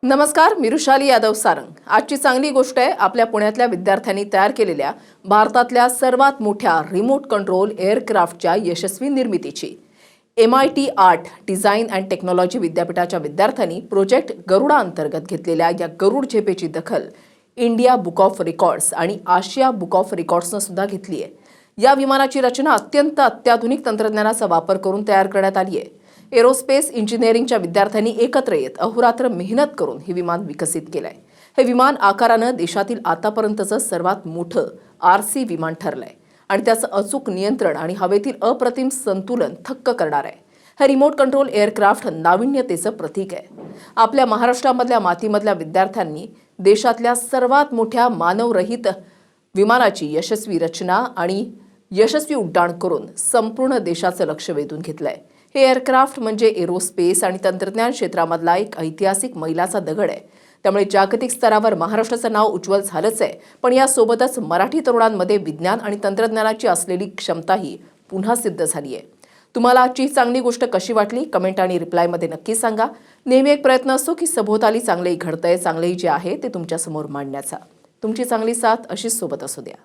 नमस्कार, मी रुशाली यादव सारंग। आजची चांगली गोष्ट आहे, आपल्या पुण्यातल्या विद्यार्थ्यांनी तयार केलेल्या भारतातल्या सर्वात मोठ्या रिमोट कंट्रोल एअरक्राफ्टच्या यशस्वी निर्मितीची। MIT art, design and technology विद्यापीठाच्या विद्यार्थ्यांनी प्रोजेक्ट गरुडा अंतर्गत घेतलेल्या या गरुड झेपेची दखल इंडिया बुक ऑफ रेकॉर्ड्स आणि आशिया बुक ऑफ रेकॉर्ड्सनं सुद्धा घेतली आहे। या विमानाची रचना अत्यंत अत्याधुनिक तंत्रज्ञानाचा वापर करून तयार करण्यात आली आहे। एरोस्पेस इंजिनिअरिंगच्या विद्यार्थ्यांनी एकत्र येत अहोरात्र मेहनत करून हे विमान विकसित केलंय। हे विमान आकारानं देशातील आतापर्यंतचं सर्वात मोठं RC विमान ठरलंय आणि त्याचं अचूक नियंत्रण आणि हवेतील अप्रतिम संतुलन थक्क करणार आहे। हे रिमोट कंट्रोल एअरक्राफ्ट नाविन्यतेचं प्रतीक आहे। आपल्या महाराष्ट्रामधल्या मातीमधल्या विद्यार्थ्यांनी देशातल्या सर्वात मोठ्या मानवरहित विमानाची यशस्वी रचना आणि यशस्वी उड्डाण करून संपूर्ण देशाचं लक्ष वेधून घेतलंय। हे एअरक्राफ्ट म्हणजे एरोस्पेस आणि तंत्रज्ञान क्षेत्रामधला एक ऐतिहासिक मैलाचा दगड आहे। त्यामुळे जागतिक स्तरावर महाराष्ट्राचं नाव उज्ज्वल झालंच आहे, पण यासोबतच मराठी तरुणांमध्ये विज्ञान आणि तंत्रज्ञानाची असलेली क्षमताही पुन्हा सिद्ध झाली आहे। तुम्हाला आजची चांगली गोष्ट कशी वाटली कमेंट आणि रिप्लायमध्ये नक्की सांगा। नेहमी एक प्रयत्न असतो की सभोवताली चांगलेही घडतंय, चांगलेही जे आहे ते तुमच्यासमोर मांडण्याचा। तुमची चांगली साथ अशीच सोबत असू द्या।